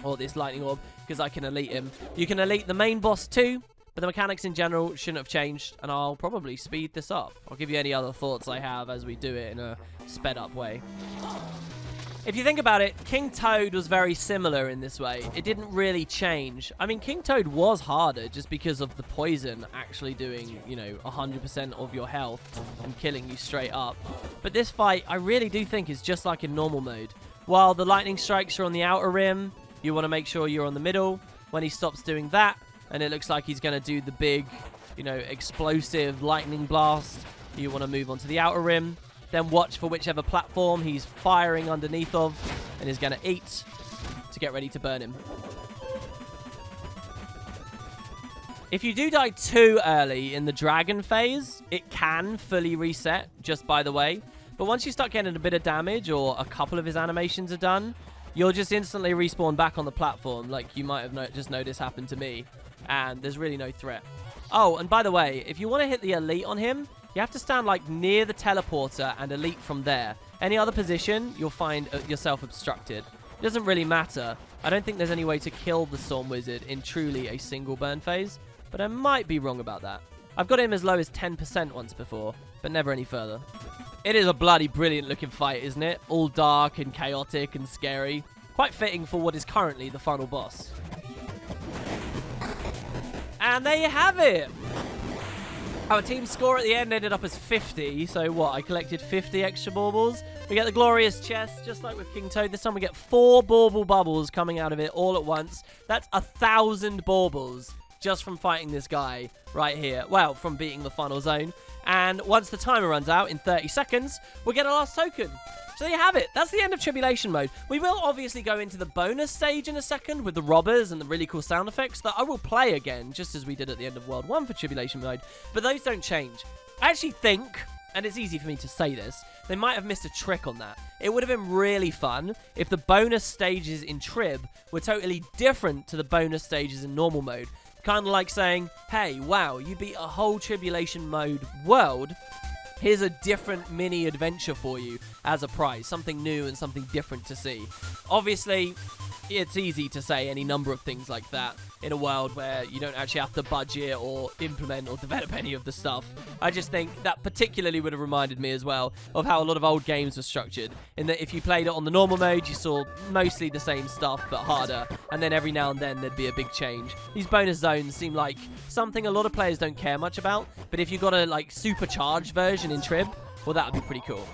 Or this lightning orb, because I can elite him. You can elite the main boss too, but the mechanics in general shouldn't have changed, and I'll probably speed this up. I'll give you any other thoughts I have as we do it in a sped up way. If you think about it, King Toad was very similar in this way. It didn't really change. I mean, King Toad was harder just because of the poison actually doing, you know, 100% of your health and killing you straight up. But this fight, I really do think is just like in normal mode. While the lightning strikes are on the outer rim, you want to make sure you're on the middle. When he stops doing that, and it looks like he's going to do the big, you know, explosive lightning blast, you want to move onto the outer rim. Then watch for whichever platform he's firing underneath of and is going to eat to get ready to burn him. If you do die too early in the dragon phase, it can fully reset, just by the way. But once you start getting a bit of damage or a couple of his animations are done, you'll just instantly respawn back on the platform, like you might have just noticed happen to me. And there's really no threat. Oh, and by the way, if you want to hit the elite on him, you have to stand like near the teleporter and elite from there. Any other position, you'll find yourself obstructed. It doesn't really matter. I don't think there's any way to kill the Storm Wizard in truly a single burn phase, but I might be wrong about that. I've got him as low as 10% once before, but never any further. It is a bloody brilliant looking fight, isn't it? All dark and chaotic and scary. Quite fitting for what is currently the final boss. And there you have it! Our team score at the end ended up as 50, so what? I collected 50 extra baubles. We get the glorious chest, just like with King Toad. This time we get 4 bauble bubbles coming out of it all at once. That's 1,000 baubles just from fighting this guy right here. Well, from beating the final zone. And once the timer runs out in 30 seconds, we'll get our last token. So there you have it. That's the end of Tribulation mode. We will obviously go into the bonus stage in a second with the robbers and the really cool sound effects that I will play again, just as we did at the end of World 1 for Tribulation mode. But those don't change. I actually think and it's easy for me to say this, they might have missed a trick on that. It would have been really fun if the bonus stages in Trib were totally different to the bonus stages in normal mode. Kind of like saying, hey, wow, you beat a whole Tribulation mode world. Here's a different mini adventure for you as a prize. Something new and something different to see. Obviously, it's easy to say any number of things like that in a world where you don't actually have to budget or implement or develop any of the stuff. I just think that particularly would have reminded me as well of how a lot of old games were structured, in that if you played it on the normal mode, you saw mostly the same stuff but harder, and then every now and then there'd be a big change. These bonus zones seem like something a lot of players don't care much about, but if you got a like supercharged version in Trib, well, that would be pretty cool.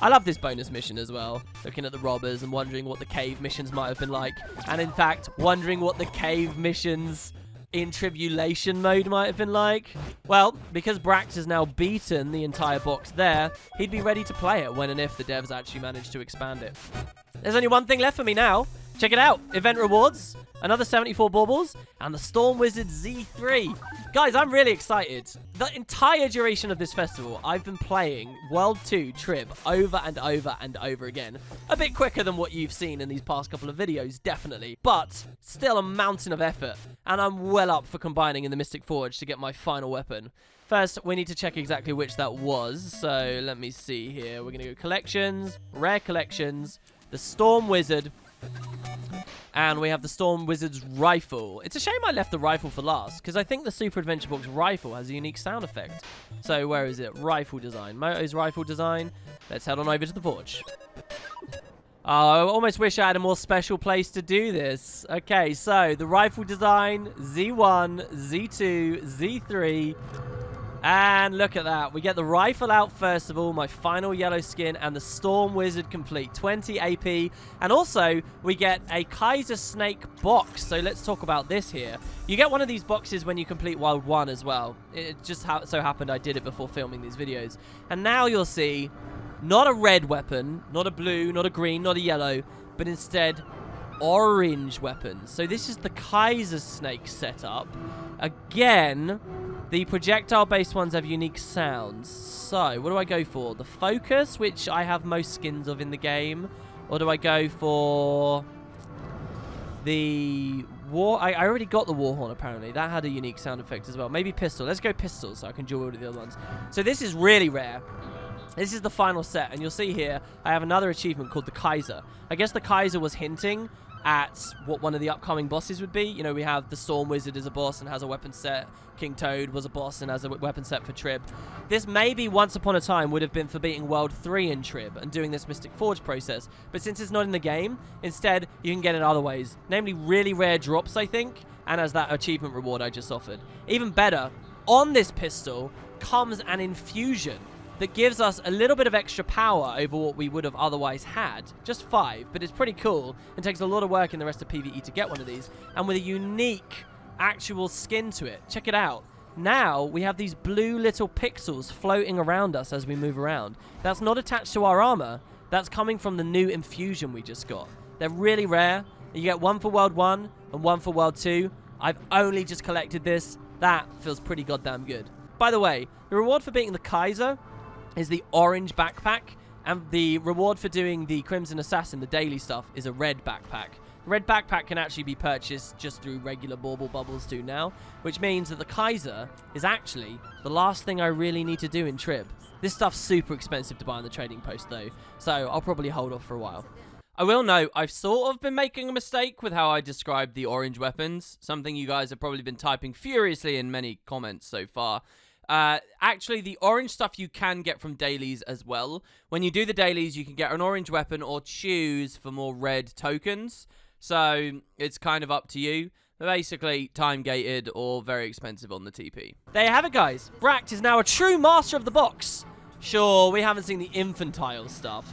I love this bonus mission as well, looking at the robbers and wondering what the cave missions might have been like, and in fact, wondering what the cave missions in Tribulation mode might have been like. Well, because Brax has now beaten the entire box there, he'd be ready to play it when and if the devs actually manage to expand it. There's only one thing left for me now. Check it out. Event rewards, another 74 baubles, and the Storm Wizard Z3. Guys, I'm really excited. The entire duration of this festival, I've been playing World 2 Trib over and over and over again. A bit quicker than what you've seen in these past couple of videos, definitely. But still a mountain of effort. And I'm well up for combining in the Mystic Forge to get my final weapon. First, we need to check exactly which that was. So let me see here. We're going to go collections, rare collections, the Storm Wizard, and we have the Storm Wizard's rifle. It's a shame I left the rifle for last, because I think the Super Adventure Box rifle has a unique sound effect. So where is it? Rifle design. Moto's rifle design. Let's head on over to the forge. Oh, I almost wish I had a more special place to do this. Okay, so the rifle design, Z1, Z2, Z3. And look at that. We get the rifle out first of all, my final yellow skin, and the Storm Wizard complete. 20 AP. And also, we get a Kaiser Snake box. So let's talk about this here. You get one of these boxes when you complete World 1 as well. It just so happened I did it before filming these videos. And now you'll see not a red weapon, not a blue, not a green, not a yellow, but instead orange weapons. So this is the Kaiser Snake setup. Again, the projectile-based ones have unique sounds. So, what do I go for? The Focus, which I have most skins of in the game. Or do I go for the War? I already got the Warhorn, apparently. That had a unique sound effect as well. Maybe Pistol. Let's go Pistol so I can dual wield the other ones. So this is really rare. This is the final set, and you'll see here I have another achievement called the Kaiser. I guess the Kaiser was hinting at what one of the upcoming bosses would be. You know, we have the Storm Wizard as a boss and has a weapon set. King Toad was a boss and has a weapon set for Trib. This maybe once upon a time would have been for beating World 3 in Trib and doing this Mystic Forge process, but since it's not in the game, instead you can get it other ways, namely really rare drops, I think, and as that achievement reward I just offered. Even better, on this pistol comes an infusion that gives us a little bit of extra power over what we would have otherwise had. Just 5, but it's pretty cool and takes a lot of work in the rest of PvE to get one of these, and with a unique actual skin to it. Check it out. Now we have these blue little pixels floating around us as we move around. That's not attached to our armor. That's coming from the new infusion we just got. They're really rare. You get one for World 1 and one for World 2. I've only just collected this. That feels pretty goddamn good. By the way, the reward for beating the Kaiser is the orange backpack, and the reward for doing the Crimson Assassin, the daily stuff, is a red backpack. The red backpack can actually be purchased just through regular bauble bubbles too now, which means that the Kaiser is actually the last thing I really need to do in Trib. This stuff's super expensive to buy on the trading post though, so I'll probably hold off for a while. I will note, I've sort of been making a mistake with how I described the orange weapons, something you guys have probably been typing furiously in many comments so far. Actually, the orange stuff you can get from dailies as well. When you do the dailies, you can get an orange weapon or choose for more red tokens. So, it's kind of up to you. They're basically time-gated or very expensive on the TP. There you have it, guys. Brax is now a true master of the box. Sure, we haven't seen the infantile stuff.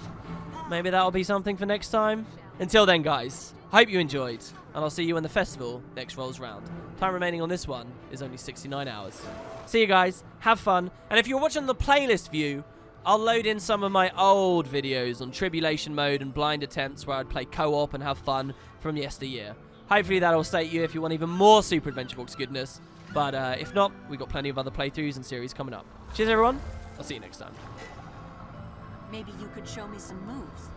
Maybe that'll be something for next time. Until then, guys, hope you enjoyed. And I'll see you when the festival next rolls round. Time remaining on this one is only 69 hours. See you guys, have fun, and if you're watching the playlist view, I'll load in some of my old videos on Tribulation mode and blind attempts where I'd play co-op and have fun from yesteryear. Hopefully that'll sate you if you want even more Super Adventure Box goodness, but if not, we've got plenty of other playthroughs and series coming up. Cheers everyone, I'll see you next time. Maybe you could show me some moves.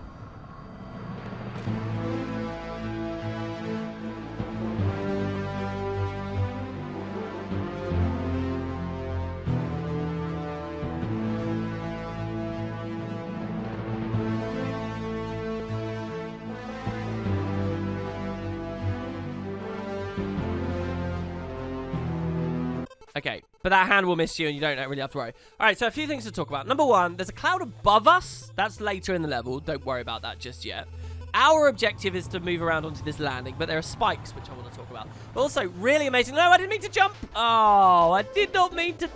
Okay, but that hand will miss you and you don't really have to worry. All right, so a few things to talk about. Number one, there's a cloud above us. That's later in the level. Don't worry about that just yet. Our objective is to move around onto this landing, but there are spikes, which I want to talk about. But also, really amazing. No, I didn't mean to jump. Oh, I did not mean to.